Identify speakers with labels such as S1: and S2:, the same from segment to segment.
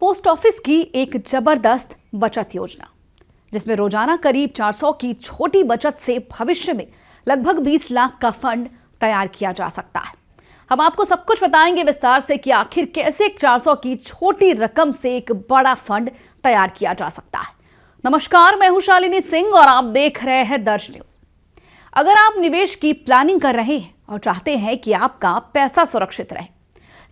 S1: Post office की एक जबरदस्त बचत योजना जिसमें रोजाना करीब 400 की छोटी बचत से भविष्य में लगभग 20 लाख का फंड तैयार किया जा सकता है। हम आपको सब कुछ बताएंगे विस्तार से कि आखिर कैसे एक 400 की छोटी रकम से एक बड़ा फंड तैयार किया जा सकता है। नमस्कार, मैं हूं शालिनी सिंह और आप देख रहे हैं दर्श न्यूज। अगर आप निवेश की प्लानिंग कर रहे हैं और चाहते हैं कि आपका पैसा सुरक्षित रहे,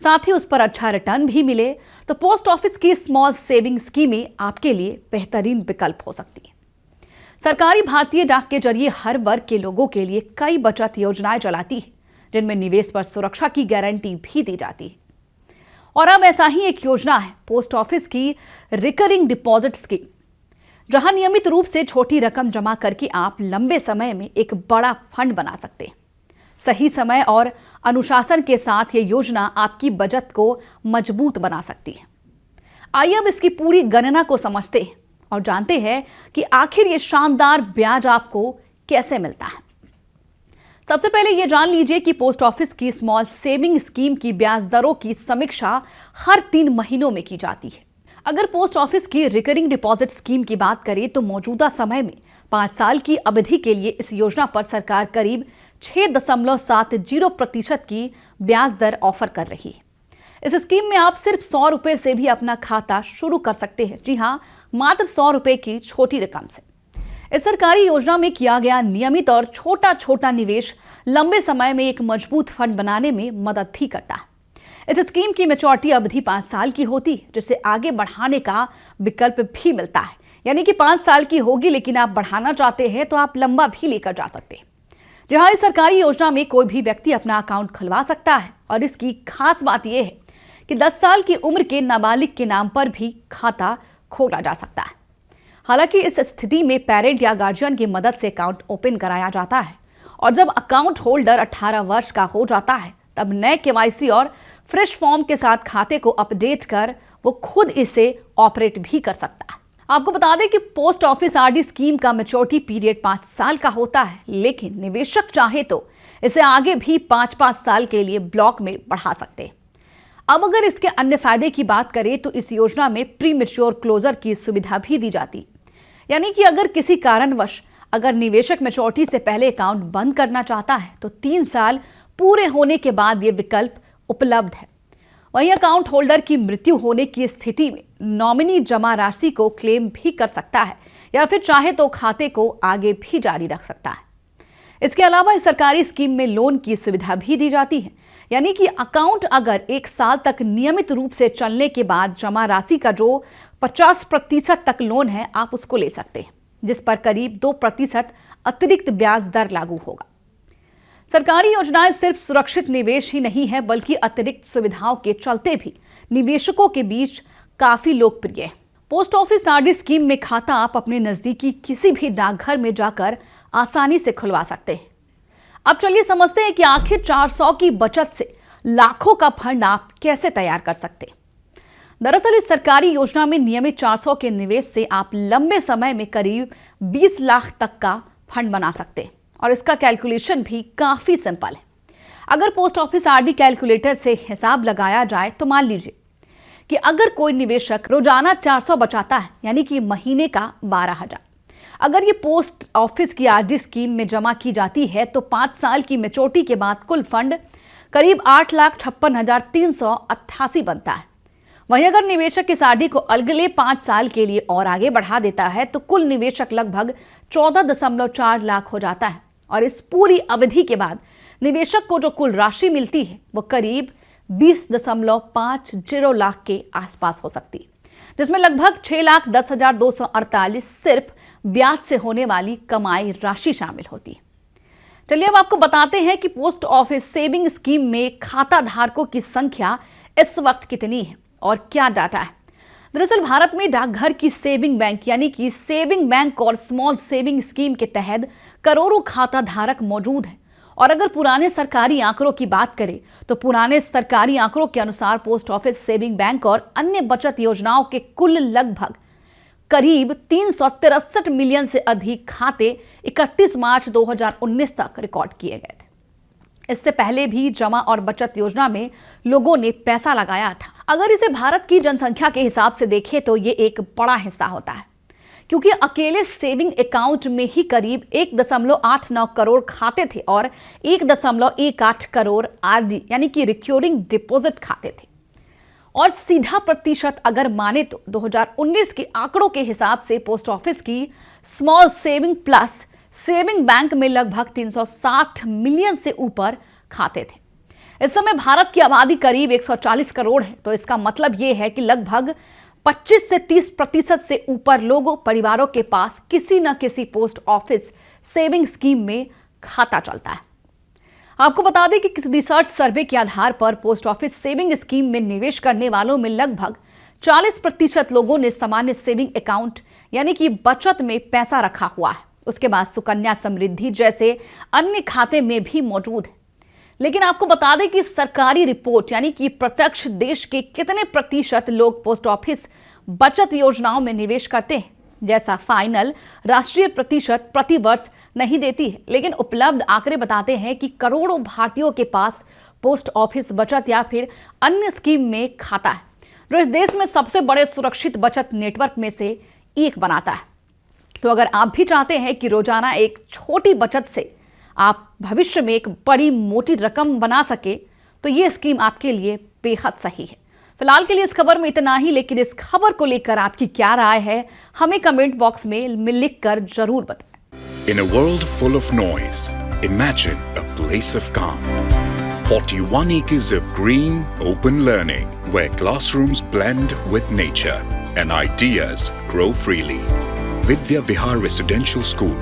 S1: साथ ही उस पर अच्छा रिटर्न भी मिले, तो पोस्ट ऑफिस की स्मॉल सेविंग स्कीमें आपके लिए बेहतरीन विकल्प हो सकती है। सरकारी भारतीय डाक के जरिए हर वर्ग के लोगों के लिए कई बचत योजनाएं चलाती है, जिनमें निवेश पर सुरक्षा की गारंटी भी दी जाती है। और अब ऐसा ही एक योजना है पोस्ट ऑफिस की रिकरिंग डिपॉजिट स्कीम, जहां नियमित रूप से छोटी रकम जमा करके आप लंबे समय में एक बड़ा फंड बना सकते हैं। सही समय और अनुशासन के साथ ये योजना आपकी बचत को मजबूत बना सकती है। आइए अब इसकी पूरी गणना को समझते हैं और जानते हैं कि आखिर ये शानदार ब्याज आपको कैसे मिलता है। सबसे पहले ये जान लीजिए कि पोस्ट ऑफिस की स्मॉल सेविंग स्कीम की ब्याज दरों की समीक्षा हर 3 महीनों में की जाती है। अगर पोस्ट ऑफिस की रिकरिंग डिपॉजिट स्कीम की बात करें तो मौजूदा समय में 5 साल की अवधि के लिए इस योजना पर सरकार करीब 6.70% की ब्याज दर ऑफर कर रही है। इस स्कीम में आप सिर्फ 100 रुपए से भी अपना खाता शुरू कर सकते हैं। जी हाँ, मात्र 100 रुपए की छोटी रकम से। इस सरकारी योजना में किया गया नियमित और छोटा छोटा निवेश लंबे समय में एक मजबूत फंड बनाने में मदद भी करता है। इस स्कीम की मैच्योरिटी अवधि 5 साल की होती है, जिसे आगे बढ़ाने का विकल्प भी मिलता है। यानी कि 5 साल की होगी, लेकिन आप बढ़ाना चाहते हैं तो आप लंबा भी लेकर जा सकते हैं। जहां इस सरकारी योजना में कोई भी व्यक्ति अपना अकाउंट खुलवा सकता है और इसकी खास बात यह है कि 10 साल की उम्र के नाबालिग के नाम पर भी खाता खोला जा सकता है। हालांकि इस स्थिति में पेरेंट या गार्जियन की मदद से अकाउंट ओपन कराया जाता है और जब अकाउंट होल्डर 18 वर्ष का हो जाता है तब नए केवाईसी और फ्रेश फॉर्म के साथ खाते को अपडेट कर वो खुद इसे ऑपरेट भी कर सकता है। आपको बता दें कि पोस्ट ऑफिस आरडी स्कीम का मैच्योरिटी पीरियड 5 साल का होता है, लेकिन निवेशक चाहे तो इसे आगे भी 5-5 साल के लिए ब्लॉक में बढ़ा सकते हैं। अब अगर इसके अन्य फायदे की बात करें तो इस योजना में प्री मैच्योर क्लोजर की सुविधा भी दी जाती है। यानी कि अगर किसी कारणवश अगर निवेशक मैच्योरिटी से पहले अकाउंट बंद करना चाहता है तो 3 साल पूरे होने के बाद ये विकल्प उपलब्ध है। वहीं अकाउंट होल्डर की मृत्यु होने की स्थिति में नॉमिनी जमा राशि को क्लेम भी कर सकता है या फिर चाहे तो खाते को आगे भी जारी रख सकता है। इसके अलावा इस सरकारी स्कीम में लोन की सुविधा भी दी जाती है। यानी कि अकाउंट अगर 1 साल तक नियमित रूप से चलने के बाद जमा राशि का जो 50% तक लोन है, आप उसको ले सकते हैं, जिस पर करीब 2% अतिरिक्त ब्याज दर लागू होगा। सरकारी योजनाएं सिर्फ सुरक्षित निवेश ही नहीं है, बल्कि अतिरिक्त सुविधाओं के चलते भी निवेशकों के बीच काफी लोकप्रिय है। पोस्ट ऑफिस आरडी स्कीम में खाता आप अपने नजदीकी किसी भी डाकघर में जाकर आसानी से खुलवा सकते हैं। अब चलिए समझते हैं कि आखिर 400 की बचत से लाखों का फंड आप कैसे तैयार कर सकते हैं। दरअसल इस सरकारी योजना में नियमित 400 के निवेश से आप लंबे समय में करीब 20 लाख तक का फंड बना सकते हैं और इसका कैलकुलेशन भी काफी सिंपल है। अगर पोस्ट ऑफिस आरडी कैलकुलेटर से हिसाब लगाया जाए तो मान लीजिए कि अगर कोई निवेशक रोजाना 400 बचाता है, यानी कि महीने का 12,000, अगर ये पोस्ट ऑफिस की आरडी स्कीम में जमा की जाती है तो 5 साल की मैच्योरिटी के बाद कुल फंड करीब 8,56,388 बनता है। वहीं अगर निवेशक इस आरडी को अगले 5 साल के लिए और आगे बढ़ा देता है तो कुल निवेशक लगभग 14.4 लाख हो जाता है और इस पूरी अवधि के बाद निवेशक को जो कुल राशि मिलती है वो करीब 20.50 लाख के आसपास हो सकती है, जिसमें लगभग 6,10,248 सिर्फ ब्याज से होने वाली कमाई राशि शामिल होती है। चलिए अब आपको बताते हैं कि पोस्ट ऑफिस सेविंग स्कीम में खाता धारकों की संख्या इस वक्त कितनी है और क्या डाटा है। दरअसल भारत में डाकघर की सेविंग बैंक यानी कि सेविंग बैंक और स्मॉल सेविंग स्कीम के तहत करोड़ों खाता धारक मौजूद हैं। और अगर पुराने सरकारी आंकड़ों की बात करें तो पुराने सरकारी आंकड़ों के अनुसार पोस्ट ऑफिस सेविंग बैंक और अन्य बचत योजनाओं के कुल लगभग करीब 363 मिलियन से अधिक खाते 31 मार्च 2019 तक रिकॉर्ड किए गए थे। इससे पहले भी जमा और बचत योजना में लोगों ने पैसा लगाया था। अगर इसे भारत की जनसंख्या के हिसाब से देखें तो ये एक बड़ा हिस्सा होता है, क्योंकि अकेले सेविंग अकाउंट में ही करीब 1.89 करोड़ खाते थे और 1.18 करोड़ आरडी यानी कि रिकरिंग डिपॉजिट खाते थे। और सीधा प्रतिशत अगर माने तो 2019 के आंकड़ों के हिसाब से पोस्ट ऑफिस की small saving plus saving bank में लगभग 360 मिलियन से ऊपर खाते थे। इस समय भारत की आबादी करीब 140 करोड़ है, तो इसका मतलब यह है कि लगभग 25 से 30% से ऊपर लोगों परिवारों के पास किसी न किसी पोस्ट ऑफिस सेविंग स्कीम में खाता चलता है। आपको बता दें कि किसी रिसर्च सर्वे के आधार पर पोस्ट ऑफिस सेविंग स्कीम में निवेश करने वालों में लगभग 40% लोगों ने सामान्य सेविंग अकाउंट यानी कि बचत में पैसा रखा हुआ है। उसके बाद सुकन्या समृद्धि जैसे अन्य खाते में भी मौजूद है। लेकिन आपको बता दें कि सरकारी रिपोर्ट यानी कि प्रत्यक्ष देश के कितने प्रतिशत लोग पोस्ट ऑफिस बचत योजनाओं में निवेश करते हैं, जैसा फाइनल राष्ट्रीय प्रतिशत प्रति वर्ष नहीं देती है, लेकिन उपलब्ध आंकड़े बताते हैं कि करोड़ों भारतीयों के पास पोस्ट ऑफिस बचत या फिर अन्य स्कीम में खाता है, जो इस देश में सबसे बड़े सुरक्षित बचत नेटवर्क में से एक बनाता है। तो अगर आप भी चाहते हैं कि रोजाना एक छोटी बचत से आप भविष्य में एक बड़ी मोटी रकम बना सके, तो ये स्कीम आपके लिए बेहद सही है। फिलहाल के लिए इस खबर में इतना ही, लेकिन इस खबर को लेकर आपकी क्या राय है हमें कमेंट बॉक्स में लिखकर जरूर बताएं।
S2: In a world full of noise, imagine a place of calm. 41 acres of green, open learning, where classrooms blend with nature and ideas grow freely. Vidya Vihar Residential School,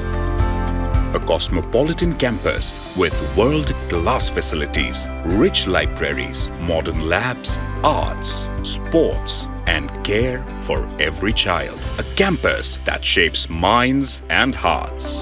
S2: a cosmopolitan campus with world-class facilities, rich libraries, modern labs, arts, sports, and care for every child. A campus that shapes minds and hearts.